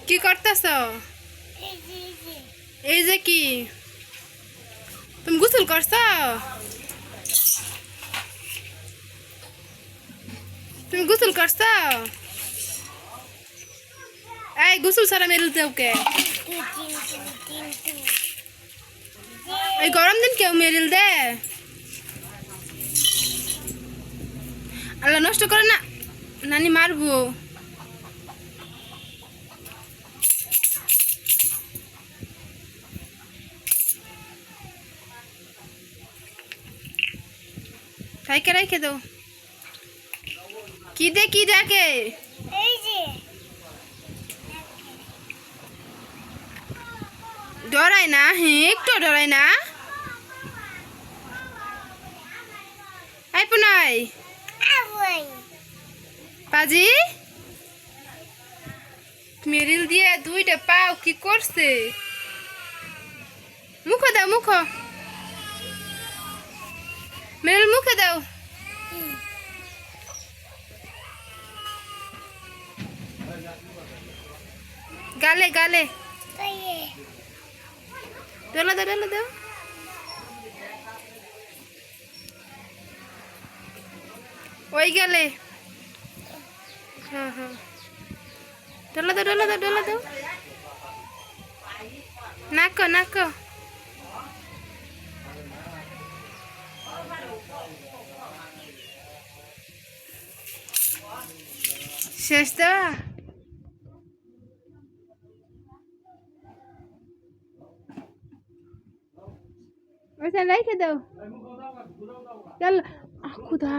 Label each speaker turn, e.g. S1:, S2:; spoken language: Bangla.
S1: কি করতেছ? এই যে কি তুমি গোসল করছ? তুমি গোসল করছ? এই গোসল ছাড়া মেরে দেও কে? এই গরম দিন কেউ মেরিল দে? আল্লাহ নষ্ট করে না, নানি মারবো। রাইকে রাইকে দাও। কি দে কি দেখে? ডরাই না, হ্যাঁ একটু ডরাই না। এই পুনাই পাজি মেরিল দিয়ে দুইটা পাও কি করছে? মুখো দাও মুখো, মেরিল মুখে দাও। গালে গালে ডলা দাও ডলা দাও। ওই গেলে হ্যাঁ হ্যাঁ ডলা দাও ডলা দাও ডলা দাও। নাকো নাকো শেষ দেওয়া। ওইখানে রেখে দাও। চল খুদা